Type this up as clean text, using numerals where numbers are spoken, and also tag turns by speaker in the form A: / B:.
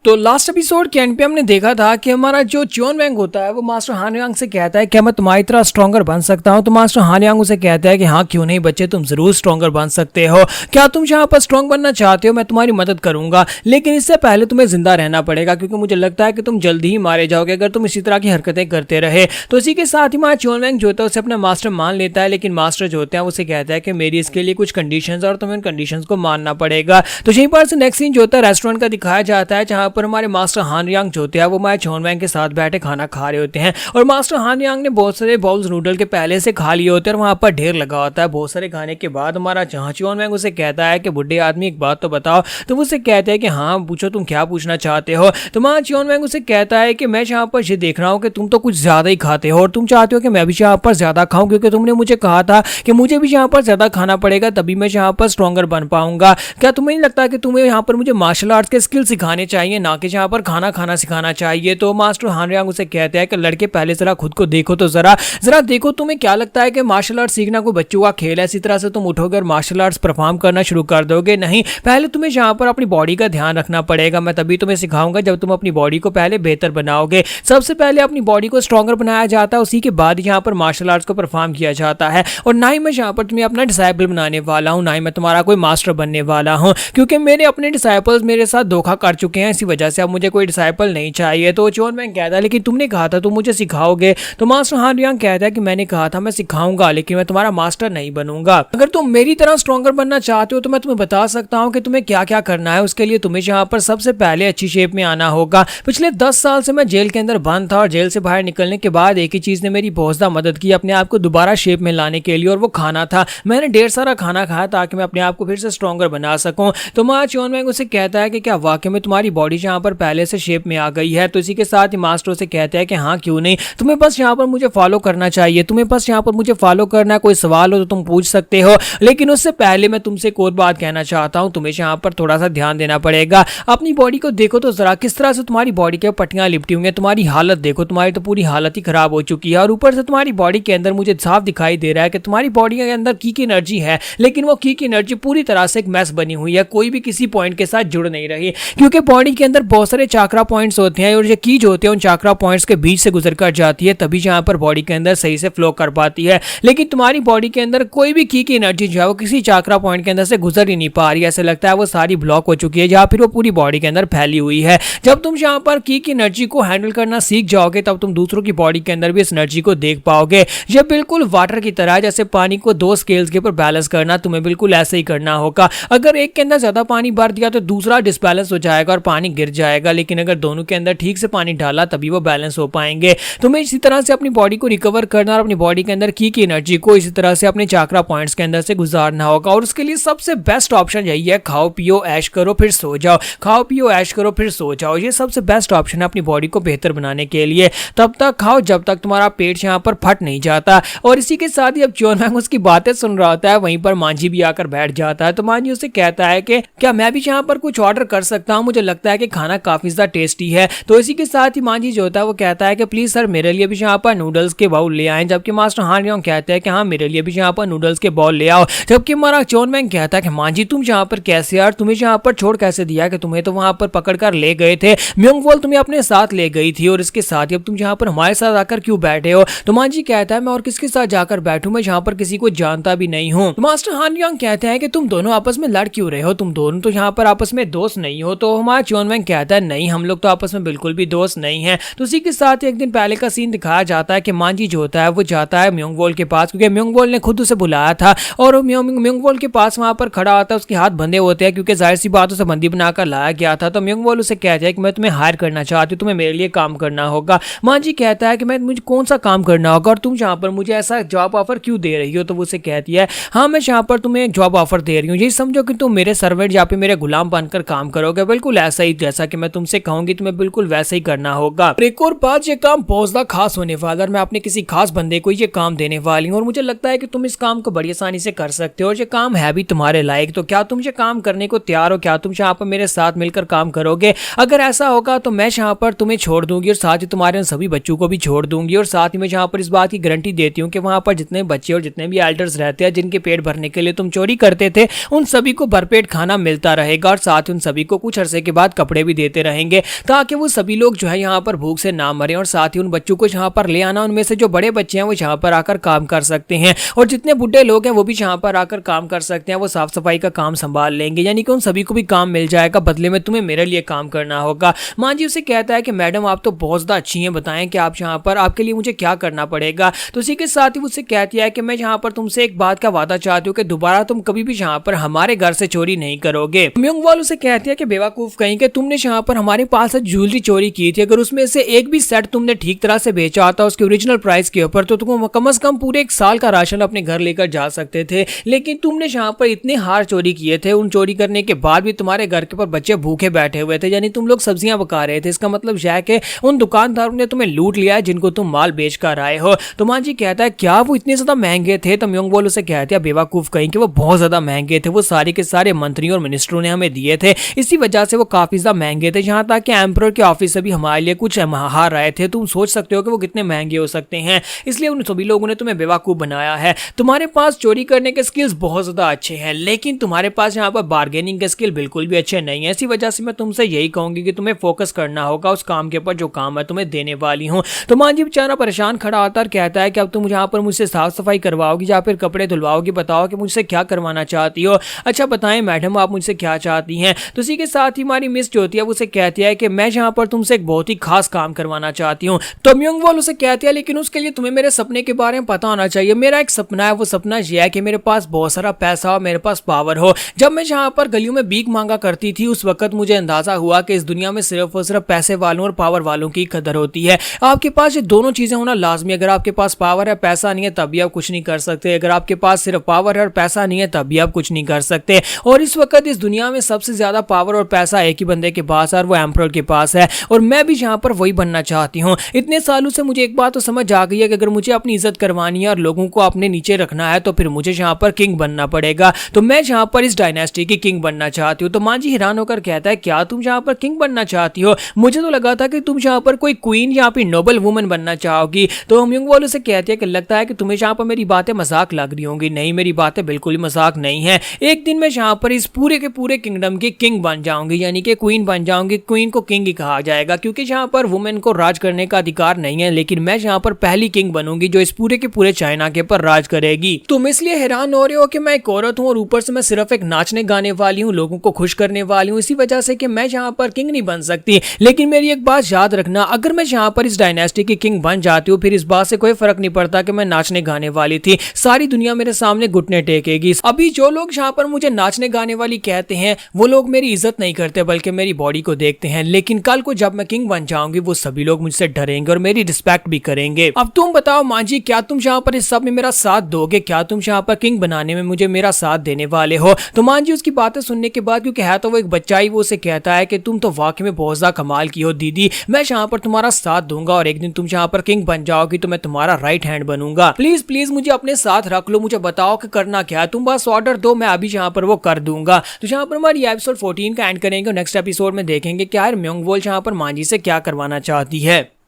A: तो last episode के and पे हमने देखा था कि हमारा जो च्योन वैंग होता है वो मास्टर हान यांग से कहता है कि मैं तुम्हारी तरह स्ट्रॉन्गर बन सकता हूं। तो मास्टर हान यांग उसे कहता है कि हाँ क्यों नहीं बच्चे, तुम जरूर स्ट्रॉन्गर बन सकते हो। क्या तुम यहाँ पर स्ट्रॉन्ग बनना चाहते हो? मैं तुम्हारी मदद करूंगा, लेकिन इससे पहले तुम्हें जिंदा रहना पड़ेगा क्योंकि मुझे लगता है कि तुम जल्दी ही मारे जाओगे अगर तुम इसी तरह की हरकतें करते रहे। तो इसी के साथ ही हमारा च्योन वैंग जो होता है उसे अपना मास्टर मान लेता है, लेकिन मास्टर जो होता है उसे कहता है कि मेरी इसके लिए कुछ कंडीशंस और तुम्हें उन कंडीशंस को मानना पड़ेगा। तो यहीं पर से नेक्स्ट सीन जो होता है रेस्टोरेंट का दिखाया जाता है, जहां पर हमारे मास्टर हान यांग जो होते हैं वो हमारे च्योन वैंग के साथ बैठे खाना खा रहे होते हैं और मास्टर हान यांग ने बहुत सारे बाउल्स नूडल के पहले से खा लिए होते हैं और वहां पर ढेर लगा होता है। बहुत सारे खाने के बाद हमारा जहां च्योन वैंग उसे कहता है कि बुढ़े आदमी एक बात तो बताओ। तो वो उसे कहते हैं कि हाँ पूछो, तुम क्या पूछना चाहते हो। तो वहां च्योन वैंग उसे कहता है कि मैं यहाँ पर ये देख रहा हूँ कि तुम तो कुछ ज्यादा ही खाते हो और तुम चाहते हो कि मैं भी यहाँ पर ज्यादा खाऊं, क्योंकि तुमने मुझे कहा था कि मुझे भी यहाँ पर ज्यादा खाना पड़ेगा तभी मैं यहाँ पर स्ट्रॉन्गर बन पाऊंगा। क्या तुम्हें नहीं लगता कि तुम्हें यहाँ पर मुझे मार्शल आर्ट्स के स्किल सिखाने चाहिए, ना कि यहाँ पर खाना खाना सिखाना चाहिए। तो मास्टर हान यांग उसे कहते हैं कि लड़के पहले जरा खुद को देखो, तो जरा देखो तुम्हें क्या लगता है कि मार्शल आर्ट सीखना कोई बच्चों का खेल है? इसी तरह से तुम उठोगे और मार्शल आर्ट्स परफॉर्म करना शुरू कर दोगे? नहीं, पहले तुम्हें यहाँ पर अपनी बॉडी का ध्यान रखना पड़ेगा। मैं तभी तुम्हें सिखाऊंगा जब तुम अपनी बॉडी को पहले बेहतर बनाओगे। सबसे पहले अपनी बॉडी को स्ट्रॉन्गर बनाया जाता है, उसी के बाद यहाँ पर मार्शल आर्ट्स को परफॉर्म किया जाता है। और ना ही मैं यहाँ पर तुम्हें अपना डिसाइपल बनाने वाला हूँ, ना ही मैं तुम्हारा कोई मास्टर बनने वाला हूँ, क्योंकि मेरे अपने डिसाइपल्स मेरे साथ धोखा कर चुके हैं, इसी वजह से अब मुझे कोई डिसाइपल नहीं चाहिए। तो च्योन वैंग कहता है लेकिन तुमने कहा था तुम मुझे सिखाओगे। तो मास्टर हान यांग कहता है कि मैंने कहा था मैं सिखाऊंगा, लेकिन मैं तुम्हारा मास्टर नहीं बनूंगा। अगर तुम मेरी तरह स्ट्रॉन्गर बनना चाहते हो तो मैं तुम्हें बता सकता हूँ कि तुम्हें क्या क्या करना है। उसके लिए तुम्हें यहाँ पर सबसे पहले अच्छी शेप में आना होगा। पिछले 10 साल से मैं जेल के अंदर बंद था और जेल से बाहर निकलने के बाद एक ही चीज ने मेरी बहुत ज्यादा मदद की अपने आप को दोबारा शेप में लाने के लिए, और वो खाना था। मैंने ढेर सारा खाना खाया ताकि मैं अपने आप को फिर से स्ट्रॉन्गर बना सकूं। तो मां च्योन वैंग उसे कहता है कि क्या वाकई में तुम्हारी बॉडी यहाँ पर पहले से शेप में आ गई है? तो इसी के साथ ही मास्टर से कहता है कि हाँ क्यों नहीं, तुम्हें बस यहाँ पर मुझे फॉलो करना चाहिए, तुम्हें बस यहाँ पर मुझे फॉलो करना है। कोई सवाल हो तो तुम पूछ सकते हो, लेकिन उससे पहले मैं तुमसे एक और बात कहना चाहता हूँ। तुम्हें यहाँ पर थोड़ा सा ध्यान देना पड़ेगा। अपनी बॉडी को देखो तो जरा किस तरह से तुम्हारी बॉडी के पट्टियां लिपटी हुई हैं। तुम्हारी हालत देखो, तुम्हारी तो पूरी हालत ही खराब हो चुकी है और ऊपर से तुम्हारी बॉडी के अंदर मुझे साफ दिखाई दे रहा है कि तुम्हारी बॉडी के अंदर की एनर्जी है, लेकिन वो की एनर्जी पूरी तरह से एक मैस बनी हुई है, कोई भी किसी पॉइंट के साथ जुड़ नहीं रही, क्योंकि बॉडी के अंदर बहुत सारे चाक्रा पॉइंट्स होते हैं और ये की जो होते हैं उन चाक्रा पॉइंट्स के बीच से गुजर कर जाती है, तभी यहाँ पर बॉडी के अंदर सही से फ्लो कर पाती है। लेकिन तुम्हारी बॉडी के अंदर कोई भी की एनर्जी जो है वो किसी चाक्रा पॉइंट के अंदर से गुजर ही नहीं पा रही है। ऐसा लगता है वो सारी ब्लॉक हो चुकी है या फिर वो पूरी बॉडी के अंदर फैली हुई है। जब तुम यहाँ पर की एनर्जी को हैंडल करना सीख जाओगे तब तुम दूसरों की बॉडी के अंदर भी इस एनर्जी को देख पाओगे। ये बिल्कुल वाटर की तरह, जैसे पानी को 2 स्केल्स के ऊपर बैलेंस करना, तुम्हें बिल्कुल ऐसे ही करना होगा। अगर एक के अंदर ज्यादा पानी भर दिया तो दूसरा डिसबैलेंस हो जाएगा और पानी गिर जाएगा, लेकिन अगर दोनों के अंदर ठीक से पानी डाला तभी वो बैलेंस हो पाएंगे। तुम्हें इसी तरह से अपनी बॉडी को रिकवर करना और अपनी बॉडी के अंदर की एनर्जी को इसी तरह से अपने चाक्रा पॉइंट्स के अंदर से गुजारना होगा। और उसके लिए सबसे बेस्ट ऑप्शन यही है, खाओ पियो ऐश करो फिर सो जाओ। खाओ पियो ऐश करो फिर सो जाओ, ये सबसे बेस्ट ऑप्शन है अपनी बॉडी को बेहतर बनाने के लिए। तब तक खाओ जब तक तुम्हारा पेट यहाँ पर फट नहीं जाता। और इसी के साथ ही अब च्योन वैंग उसकी बातें सुन रहा होता है, वहीं पर मांझी भी आकर बैठ जाता है। तो मांझी उसे कहता है कि क्या मैं भी यहाँ पर कुछ ऑर्डर कर सकता हूँ? मुझे लगता है कि खाना काफी ज्यादा टेस्टी है। तो इसी के साथ ही मांझी जो होता है वो कहता है कि प्लीज सर मेरे लिए भी यहाँ पर नूडल्स के बाउल ले आए। जबकि मास्टर हान यांग कहते हैं कि हाँ मेरे लिए भी यहाँ पर नूडल्स के बाउल ले आओ। जबकि हमारा च्योन वैंग कहता है कि मांझी तुम यहाँ पर कैसे यार, तुम्हें यहाँ पर छोड़ कैसे दिया कि तुम्हें तो वहां पर पकड़ कर ले गए थे, म्योंग वॉल तुम्हें अपने साथ ले गई थी और इसके साथ ही अब तुम यहाँ पर हमारे साथ आकर क्यों बैठे हो? तो मांझी कहता है मैं और किसके साथ जाकर बैठूं, मैं यहाँ पर किसी को जानता भी नहीं हूँ। तो मास्टर हान यांग कहते हैं कि तुम दोनों आपस में लड़ क्यों रहे हो, तुम दोनों तो यहाँ पर आपस में दोस्त नहीं हो। तो हमारा च्योन वैंग कहता है नहीं हम लोग तो आपस में बिल्कुल भी दोस्त नहीं है। तो उसी के साथ एक दिन पहले का सीन दिखाया जाता है कि मांझी जो होता है वो जाता है म्योंग वॉल के पास, क्योंकि म्योंग वॉल ने खुद उसे बुलाया था और म्योंग वॉल के पास वहां पर खड़ा होता है, उसके हाथ बंधे होते हैं क्योंकि जाहिर सी बात उसे बंदी बनाकर लाया गया था। तो म्योंग वॉल उसे कहता है कि मैं तुम्हें हायर करना चाहती हूँ, तुम्हें मेरे लिए काम करना होगा। मांझी कहता है कि मैं मुझे कौन सा काम करना होगा और तुम यहाँ पर मुझे ऐसा जॉब ऑफर क्यों दे रही हो? तो वो उसे कहती है हाँ मैं यहाँ पर तुम्हें एक जॉब ऑफर दे रही हूँ, यही समझो कि तुम मेरे सर्वेंट या फिर मेरे गुलाम बनकर काम करोगे, बिल्कुल ऐसा ही जैसा कि मैं तुमसे कहूंगी तुम्हें बिल्कुल वैसे ही करना होगा। एक और बात, ये काम बहुत ज्यादा खास होने वाला है, मैं अपने किसी खास बंदे को ये काम देने वाली हूँ और मुझे लगता है कि तुम इस काम को बड़ी आसानी से कर सकते हो और ये काम है भी तुम्हारे लायक। तो क्या तुम ये काम करने को तैयार हो? क्या तुम यहाँ पर मेरे साथ मिलकर काम करोगे? अगर ऐसा होगा तो मैं यहाँ पर तुम्हें छोड़ दूंगी और साथ ही तुम्हारे उन सभी बच्चों को भी छोड़ दूंगी और साथ ही मैं यहाँ पर इस बात की गारंटी देती हूँ कि वहां पर जितने बच्चे और जितने भी एल्डर्स रहते हैं जिनके पेट भरने के लिए तुम चोरी करते थे, उन सभी को भरपेट खाना मिलता रहेगा और साथ ही उन सभी को कुछ अरसे के बाद कपड़े कपड़े भी देते रहेंगे ताकि वो सभी लोग जो है यहाँ पर भूख से ना मरे, और साथ ही उन बच्चों को यहाँ पर ले आना, उनमें से जो बड़े बच्चे हैं वो यहाँ पर आकर काम कर सकते हैं, और जितने बुढ़े लोग हैं वो भी यहाँ पर आकर काम कर सकते हैं, वो साफ सफाई का काम संभाल लेंगे, यानी कि उन सभी को भी काम मिल जाएगा, बदले में तुम्हें मेरे लिए काम करना होगा। मां जी उसे कहता है कि मैडम आप तो बहुत ज्यादा अच्छी हैं, बताएं कि आप यहाँ पर आपके लिए मुझे क्या करना पड़ेगा। तो इसी के साथ ही उससे कहती है कि मैं यहाँ पर तुमसे एक बात का वादा चाहती हूँ कि दोबारा तुम कभी भी यहाँ पर हमारे घर से चोरी नहीं करोगे। म्योंगवाल उसे कहती है कि बेवकूफ कहीं कि तुमने यहाँ पर हमारे पास से ज्वेलरी चोरी की थी, अगर उसमें से एक भी सेट तुमने ठीक तरह से बेचा होता उसके ओरिजिनल प्राइस के ऊपर तो तुम कम से कम पूरे एक साल का राशन अपने घर लेकर जा सकते थे, लेकिन तुमने यहाँ पर इतने हार चोरी किए थे, उन चोरी करने के बाद भी तुम्हारे घर के ऊपर बच्चे भूखे बैठे हुए थे, यानी तुम लोग सब्जियां पका रहे थे। इसका मतलब यह है कि उन दुकानदारों ने तुम्हें लूट लिया है जिनको तुम माल बेच कर आए हो। तो मां जी कहता है क्या वो इतने ज्यादा महंगे थे? तो म्योंगवाल उसे कहते हैं बेवकूफ कहीं कि वो बहुत ज्यादा महंगे थे, वो सारे के सारे मंत्रियों और मिनिस्टरों ने हमें दिए थे, इसी वजह से वो काफी ज्यादा महंगे थे, यहाँ तक कि एम्परर के ऑफिस से भी हमारे लिए कुछ हार आए थे। तुम सोच सकते हो कि वो कितने महंगे हो सकते हैं, इसलिए उन सभी लोगों ने तुम्हें बेवकूफ बनाया है। तुम्हारे पास चोरी करने के स्किल्स बहुत ज्यादा अच्छे हैं, लेकिन तुम्हारे पास यहाँ पर बार्गेनिंग के स्किल बिल्कुल भी अच्छे नहीं है, इसी वजह से मैं तुमसे यही कहूंगी कि तुम्हें फोकस करना होगा उस काम के ऊपर जो काम है तुम्हें देने वाली हूँ। तो मां जी बेचारा परेशान खड़ा होता और कहता है कि अब तुम यहाँ पर मुझसे साफ सफाई करवाओगी या फिर कपड़े धुलवाओगी, बताओ कि मुझसे क्या करवाना चाहती हो। अच्छा बताएं मैडम आप मुझसे क्या चाहती हैं। तो इसी के साथ ही हमारी मिस जो होती है वो उसे कहती है कि मैं यहाँ पर तुमसे एक बहुत ही खास काम करवाना चाहती हूँ। तो म्योंगवाल उसे कहती है लेकिन उसके लिए तुम्हें मेरे सपने के बारे में पता होना चाहिए। मेरा एक सपना है, वो सपना यह है कि मेरे पास बहुत सारा पैसा हो, मेरे पास पावर हो। जब मैं यहाँ पर गलियों में भीख मांगा करती थी उस वक्त मुझे अंदाजा हुआ कि इस दुनिया में सिर्फ और सिर्फ पैसे वालों और पावर वालों की कदर होती है। आपके पास ये दोनों चीजें होना लाजमी। अगर आपके पास पावर है पैसा नहीं है तब भी आप कुछ नहीं कर सकते, अगर आपके पास सिर्फ पावर है और पैसा नहीं है तब भी आप कुछ नहीं कर सकते। और इस वक्त इस दुनिया में सबसे ज्यादा पावर और पैसा एक ही बंदे के पास है और वो एम्परर के पास है, और मैं भी यहाँ पर वही बनना चाहती हूँ। इतने सालों से मुझे एक बात तो समझ आ गई है कि अगर मुझे अपनी इज्जत करवानी है और लोगों को अपने नीचे रखना है तो फिर मुझे यहाँ पर किंग बनना पड़ेगा। तो मैं यहाँ पर इस डायनेस्टी की किंग बनना चाहती हूँ। तो मां जी हैरान होकर कहता है क्या तुम यहाँ पर किंग बनना चाहती हो? मुझे तो लगा था कि तुम यहाँ पर कोई क्वीन या फिर नोबल वुमन बनना चाहोगी। तो म्योंगवाल उसे कहती है कि लगता है कि तुम्हें यहाँ पर मेरी बातें मजाक लग रही होंगी। नहीं, मेरी बातें बिल्कुल ही मजाक नहीं है। एक दिन मैं यहाँ पर इस पूरे के पूरे किंगडम की किंग बन जाऊंगी, यानी कि क्वीन बन जाऊंगी। क्वीन को किंग ही कहा जाएगा क्योंकि यहाँ पर वुमेन को राज करने का अधिकार नहीं है, लेकिन मैं यहाँ पर पहली किंग बनूंगी जो इस पूरे के पूरे चाइना के ऊपर राज करेगी। तुम इसलिए हैरान हो रहे हो कि मैं एक औरत हूँ और ऊपर से मैं सिर्फ एक नाचने गाने वाली हूँ, लोगों को खुश करने वाली हूँ, इसी वजह से कि मैं यहाँ पर किंग नहीं बन सकती। लेकिन मेरी एक बात याद रखना, अगर मैं यहाँ पर इस डायनेस्टी की किंग बन जाती हूँ फिर इस बात से कोई फर्क नहीं पड़ता कि मैं नाचने गाने वाली थी, सारी दुनिया मेरे सामने घुटने टेकेगी। अभी जो लोग यहाँ पर मुझे नाचने गाने वाली कहते हैं वो लोग मेरी इज्जत नहीं करते बल्कि मेरी बॉडी को देखते हैं, लेकिन कल को जब मैं किंग बन जाऊंगी वो सभी लोग मुझसे डरेंगे और मेरी रिस्पेक्ट भी करेंगे। अब तुम बताओ मां जी क्या तुम यहाँ पर इस सब में मेरा साथ दोगे? क्या तुम यहाँ पर किंग बनाने में मुझे मेरा साथ देने वाले हो? तो मां जी उसकी बातें सुनने के बाद, क्योंकि है तो वो एक बच्चा ही, वो उसे कहता है कि तुम तो वाकई में बहुत ज्यादा कमाल की हो दीदी, मैं यहाँ पर तुम्हारा साथ दूंगा और एक दिन तुम यहाँ पर किंग बन जाओगी तो मैं तुम्हारा राइट हैंड बनूंगा। प्लीज प्लीज मुझे अपने साथ रख लो, मुझे बताओ कि करना क्या है, तुम बस ऑर्डर दो, मैं अभी यहाँ पर वो कर दूंगा। तो यहाँ पर हमारी एपिसोड 14 का एंड करेंगे और नेक्स्ट एपिसोड में देखेंगे कि यार म्योंगवाल यहाँ पर मां जी से क्या करवाना चाहती है।